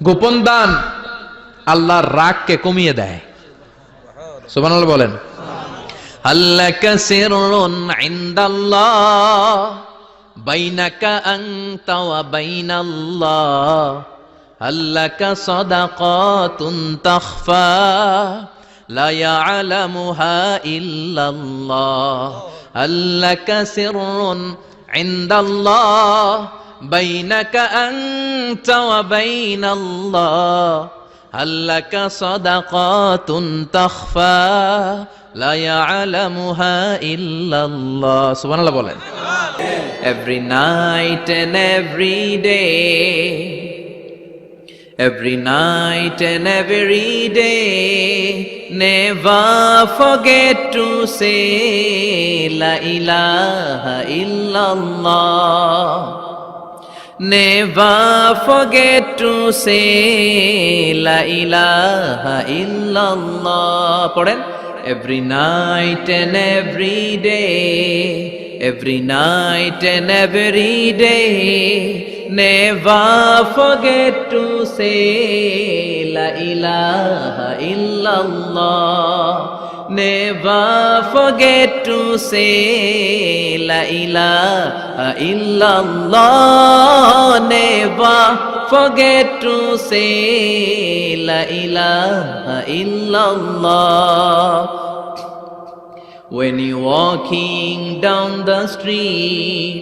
গোপন দান আল্লাহর রাগকে কমিয়ে দেয়। সুবহানাল্লাহ বলেন। আল্লাকা সিররুন ইনদাল্লাহ বাইনাকা আনতা ওয়া বাইনাল্লাহ আল্লাকা সাদাকাতুন তাখফা লা ইয়ালামুহা ইল্লাল্লাহ আল্লাকা সিররুন ইনদাল্লাহ বাইনাকা আনতা ওয়া বাইনাল্লাহ আল্লাকা সাদাকাতুন তাখফা লা ইয়ালামুহা ইল্লাল্লাহ। সুবহানাল্লাহ বলেন। Every night and every day, every night and every day, never forget to say la ilaha illallah. Never forget to say la ilaha illallah. Pardon? Every night and every day, every night and every day, never forget to say la ilaha illallah. Never forget to say la ilaha illallah. Never forget to say la ilaha illallah. When you're walking down the street,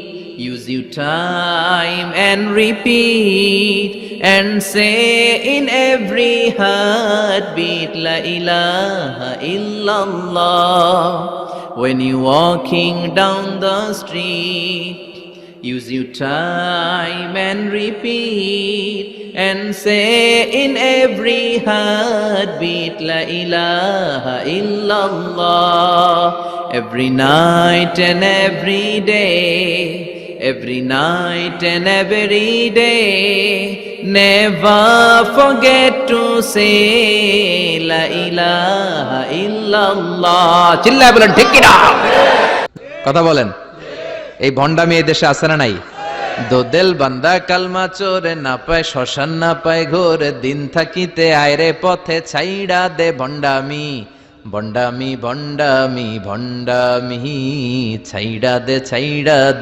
use your time and repeat and say in every heartbeat la ilaha illallah. When you're walking down the street, use your time and repeat and say in every heartbeat la ilaha illallah. Every night and every day, every night and every day, never forget to say la ilaha illallah. চিল্লায় বলেন ঠিক কি না? কথা বলেন। এই ভণ্ডামি এই দেশে আছে না নাই? দোদেল বান্দা কালমা চোরে না পায় শ্মশান না পায় ঘোর দিন থাকিতে আয়রে পথে ছাইড়া দে ভণ্ডামি ভণ্ডামি ভণ্ডামি ভণ্ডামি ছাইড়া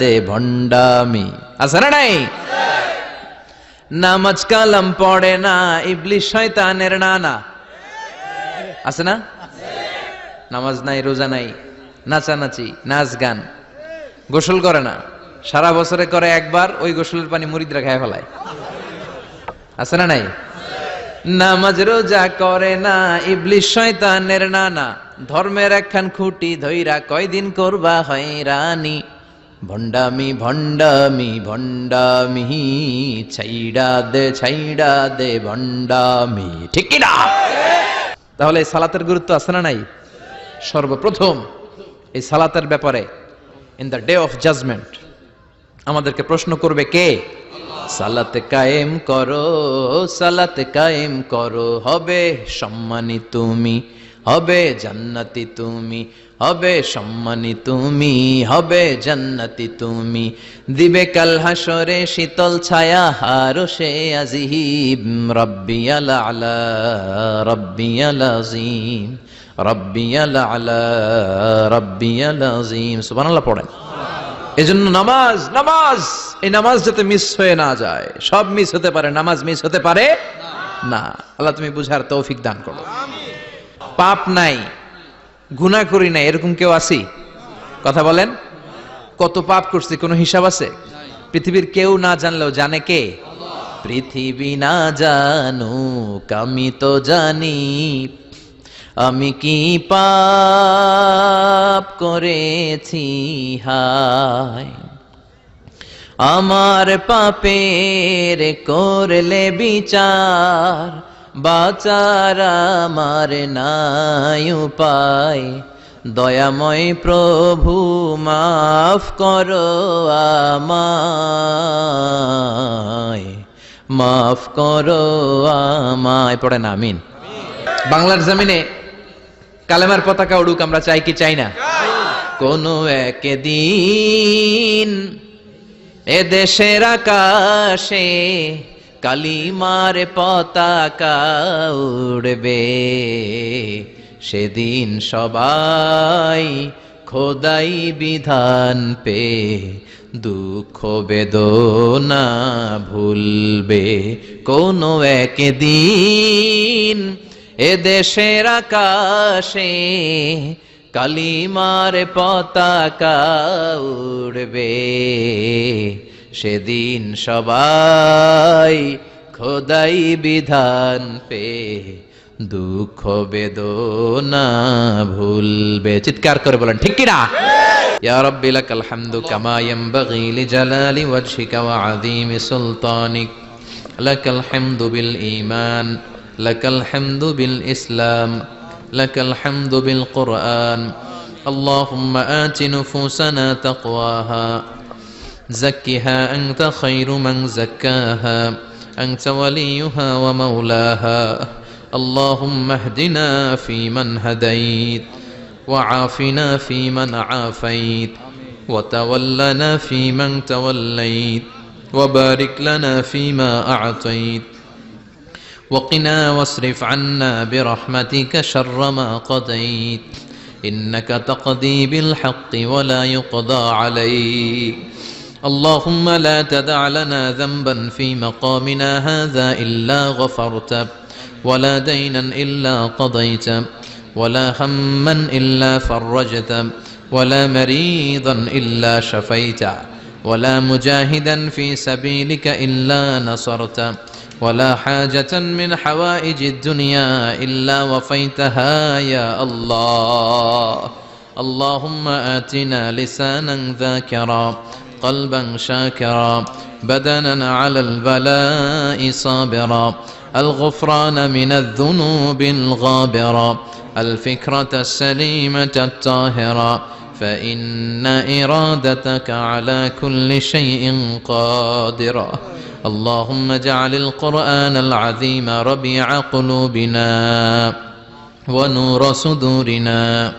দে ভণ্ডামি। আছে না নাই? নামাজ কালাম পড়ে না ইবলিশ শয়তানের নানা। আছে না? নামাজ নাই, রোজা নাই, নাচানাচি, নাচ গান, গোসল করে না, সারা বছরে করে একবার, ওই গোসলের পানি মুরিদরা খায় ফেলায়। আছে না নাই? নামাজ রোজা করে না ইবলিশ শয়তানের নানা, ধর্মের একখান খুঁটি ধইরা কয়দিন করবা হয়রানি। ভণ্ডামি ভণ্ডামি ভণ্ডামি ছাইড়া দে ভণ্ডামি। ঠিক কি না? তাহলে এই সালাতের গুরুত্ব আছে না নাই? সর্বপ্রথম এই সালাতের ব্যাপারে in the day of judgement আমাদেরকে প্রশ্ন করবে কে? সালাত কায়েম করো, সালাত কায়েম করো, হবে সম্মানী তুমি, হবে জান্নাতি তুমি, হবে সম্মানী তুমি, হবে জান্নাতি তুমি, দিবে কাল হাসরে শীতল ছায়া হারশে আজিম। রাব্বিয়াল আলা রাব্বিয়াল আযীম রাব্বিয়াল আলা রাব্বিয়াল আযীম। সুবহানাল্লাহ পড়েন। এজন্য নামাজ নামাজ এই নামাজ যাতে মিস হয়ে না যায়। সব মিস হতে পারে, নামাজ মিস হতে পারে না। আল্লাহ তুমি বুঝার তৌফিক দান করো। পাপ নাই, গুনাহ করি নাই, এরকম কেউ আছি? কথা বলেন। কত পাপ করছি কোনো হিসাব আছে? পৃথিবীর কেউ না জানলেও জানে কে? পৃথিবী না জানুক আমি তো জানি, আমি কি পাপ করেছি হায়। আমার পাপের করলে বিচার, বাঁচার আমার নাই উপায়। দয়াময় প্রভু মাফ করো আমায়, মাফ করো আমায়। পড়েন আমিন। বাংলার জমিনে কালেমার পতাকা উড়ুক, আমরা চাই কি চাই না? কোনো একদিন এ দেশের আকাশে কালিমার পতাকা উড়বে, সেদিন সবাই খোদাই বিধান পে দুঃখ বেদনা ভুলবে। কোনো একদিন এদেশের আকাশে কালিমার পতাকা উড়বে, সেদিন সবাই খোদাই বিধান পে দুঃখ বেদনা ভুলবে। চিৎকার করে বলেন ঠিক কিনা? ইয়া রাব্বি লাকাল হামদু কামা ইয়ানবাগি লিজালালি ওয়াজহিকা ওয়া আযীমি সুলতানিক। লাকাল হামদু বিল ঈমান, লাকাল হামদু বিল ইসলাম, লাকাল হামদু বিল কুরআন। আল্লাহুম্মা আতি নুফুসানা তাকওয়াহা زكها أنت خير من زكاها أنت وليها ومولاها. اللهم اهدنا فيمن هديت وعافنا فيمن عافيت وتولنا فيمن توليت وبارك لنا فيما أعطيت وقنا واصرف عنا برحمتك شر ما قضيت إنك تقضي بالحق ولا يقضى عليك. اللهم لا تدع لنا ذنبا في مقامنا هذا إلا غفرته ولا دينا إلا قضيته ولا هما إلا فرجته ولا مريضا إلا شفيته ولا مجاهدا في سبيلك إلا نصرته ولا حاجة من حوائج الدنيا إلا وفيتها يا الله. اللهم آتنا لسانا ذاكرا قلبا شاكرا بدنا على البلاء صابرا الغفران من الذنوب الغابرة الفكرة السليمة الطاهرة فإن إرادتك على كل شيء قادرة. اللهم اجعل القرآن العظيم ربيع قلوبنا ونور صدورنا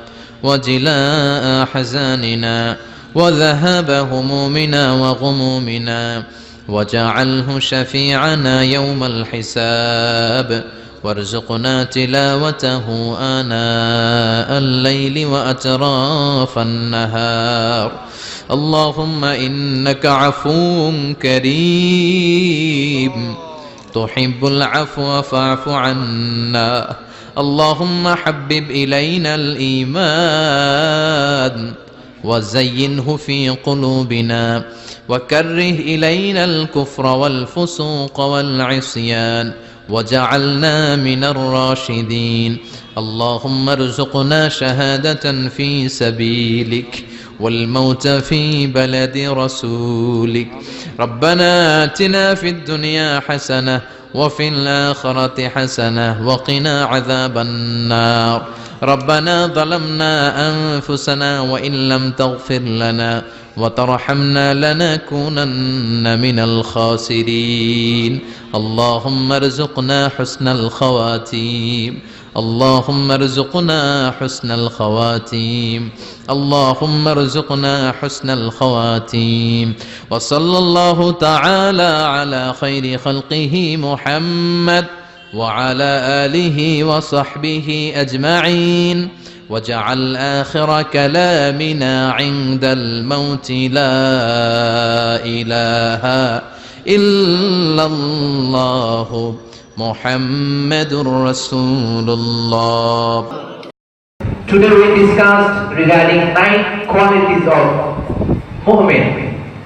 وجلاء أحزاننا وذهاب همومنا وغمومنا وجعله شفيعنا يوم الحساب وارزقنا تلاوته آناء الليل وأطراف النهار. اللهم إنك عفو كريم تحب العفو فاعف عنا. اللهم حبب إلينا الإيمان وزينه في قلوبنا وكره إلينا الكفر والفسوق والعصيان وجعلنا من الراشدين. اللهم ارزقنا شهادة في سبيلك والموت في بلد رسولك. ربنا آتنا في الدنيا حسنة وفي الآخرة حسنة وقنا عذاب النار. ربنا ظلمنا أنفسنا وإن لم تغفر لنا وترحمنا لنكونن من الخاسرين. اللهم ارزقنا حسن الخواتيم. اللهم ارزقنا حسن الخواتيم. اللهم ارزقنا حسن الخواتيم. وصلى الله تعالى على خير خلقه محمد وعلى آله وصحبه أجمعين. وجعل آخر كلامنا عند الموت لا إله إلا الله محمد رسول الله. Today we discussed regarding 9 qualities of mu'min.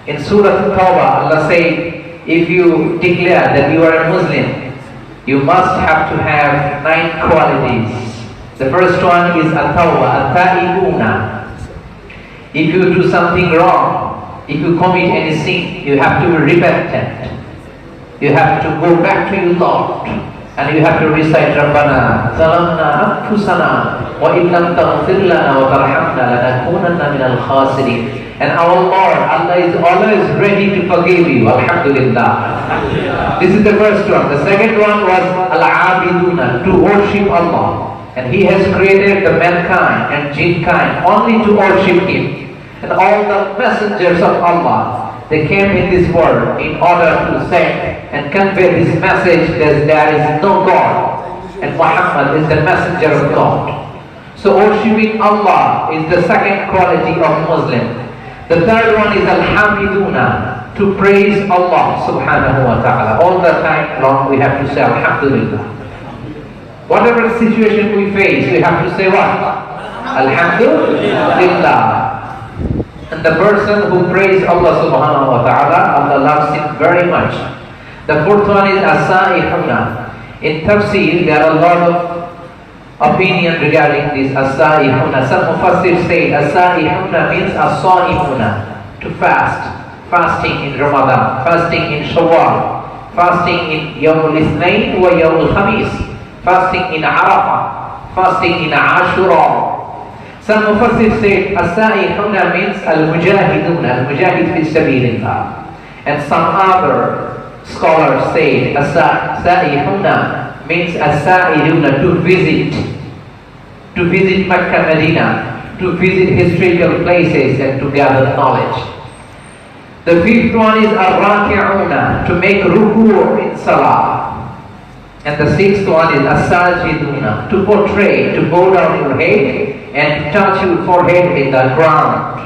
In Surah Tawbah, Allah said, if you declare that you are a Muslim, you must have to have 9 qualities. The first one is at-tawbah, at-ta'ibuna. If you do something wrong, if you commit any sin, you have to be repentant. You have to go back to your Lord, and you have to recite Rabbana zalamna anfusana wa in lam taghfir lana wa tarhamna lanakunanna minal khasirin. And our Lord, Allah is always ready to forgive you. Alhamdulillah. This is the first one. The second one was al-abiduna, to worship Allah. And He has created the mankind and jinn kind only to worship Him. And all the messengers of Allah, they came in this world in order to send and convey this message that there is no God and Muhammad is the messenger of God. So worshipping Allah is the second quality of Muslim. The third one is Alhamdulillah, to praise Allah subhanahu wa ta'ala. All the time long we have to say Alhamdulillah. Whatever situation we face, we have to say what? Alhamdulillah. And the person who praise Allah subhanahu wa ta'ala, Allah loves him very much. The fourth one is As-Sa'ihuna. In Tafsir, there are a lot of opinion regarding this As-Sa'ihuna. Some Mufassir say As-Sa'ihuna means As-Sa'ihuna, to fast. Fasting in Ramadan, fasting in Shawwal, fasting in Yawm al-Ithnain wa Yawm al-Khamis, fasting in Arafah, fasting in Ashura. Some Mufassir say As-Sa'ihuna means Al-Mujahiduna, Al-Mujahid fi Sabilillah. And some other scholars say As-Sa'ihuna means As-Sa'ihuna, to visit Makkah, Medina, to visit historical places and to gather knowledge. The fifth one is Ar-Raki'una, to make ruku' in Salah. And the sixth one is As-Sajiduna, to portray, to bow down your head and touch your forehead in the ground.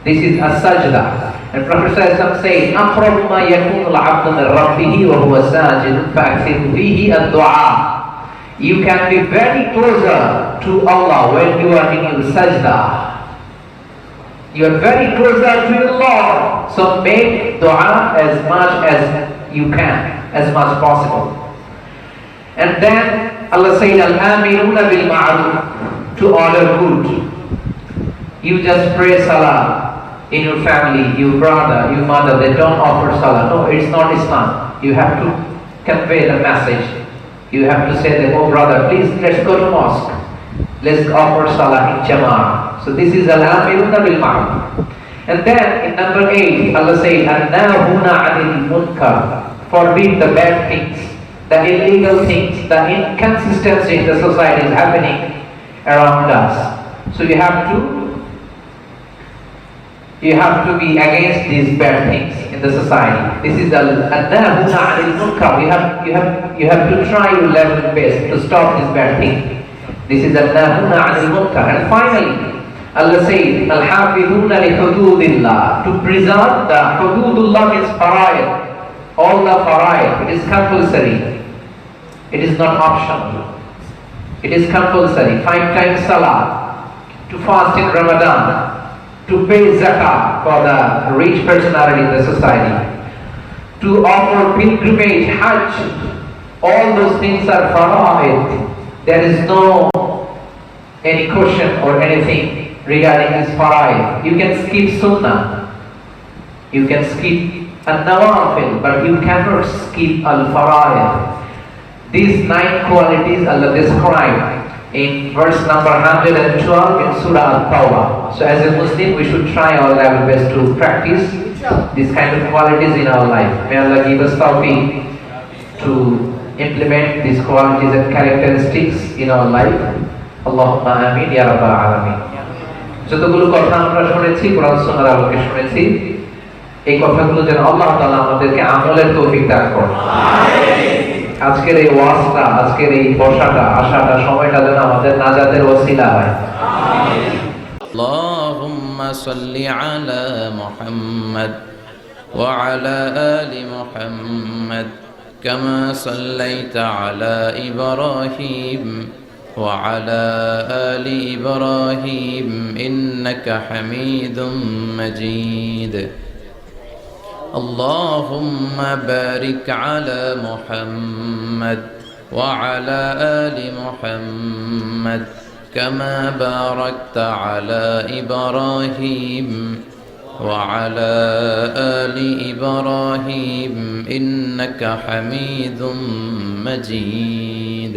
This is As-Sajda. And Prophet ﷺ says, أَقْرَبُ مَا يَكُونُ الْعَبْدُ مِنْ رَبِّهِ وَهُوَ سَاجِدٌ فَأَكْثِرُ فِيهِ الدُّعَاء. You can be very closer to Allah when you are in your sajda. You are very closer to your Lord. So make dua as much as you can, as much possible. And then Allah said, Al-Amiruna bil-Ma'ruf, to order good. You just pray salah in your family, your brother, your mother, they don't offer salah. No, it's not Islam. You have to convey the message. You have to say that, oh brother, please let's go to mosque. Let's offer salah in Jama'ah. So this is Al-Amiruna bil-Ma'ruf. And then in number 8, Allah says, An-Nahuna 'anil munkar, forbid the bad things, the illegal things, the inconsistency in the society is happening around us. So you have to be against these bad things in the society. This is An-Nahuna 'anil munkar. You have to try your level best to stop this bad thing. This is An-Nahuna 'anil munkar. And finally, Allah says, Al-Hafidhuna li hududillah, to preserve the hududullah means fara'id. All the fara'id, it is compulsory. It is not optional. It is compulsory. 5 times salah, to fast in Ramadan, to pay zakah for the rich personality in the society, to offer pilgrimage, hajj. All those things are fara'id. There is no any question or anything regarding this fara'id. You can skip sunnah, you can skip an-nawafil, but you cannot skip al-fara'id. These 9 qualities Allah described in verse number 112 in Surah Al-Tawbah. So as a Muslim, we should try our level best to practice these kind of qualities in our life. May Allah give us tawfiq to implement these qualities and characteristics in our life. Allahumma amin ya rabbal alamin. যতগুলো কথা আমরা শুনেছি কোরআন সুন্নাহর আলোকে শুনেছি, এই কথাগুলো যেন আল্লাহ তাআলা আমাদেরকে আমলের তৌফিক দান করেন। আমিন। আজকের এই ওয়াজটা, আজকের এই বসাটা, আশাটা, সময়টা যেন আমাদের নাজাতের ওসিলা হয়। আমিন। আল্লাহুম্মা সাল্লি আলা মুহাম্মাদ ওয়া আলা আলি মুহাম্মাদ কামা সাল্লাইতা আলা ইব্রাহিম وعلى آل إبراهيم إنك حميد مجيد اللهم بارك على محمد وعلى آل محمد كما باركت على إبراهيم وعلى آل إبراهيم إنك حميد مجيد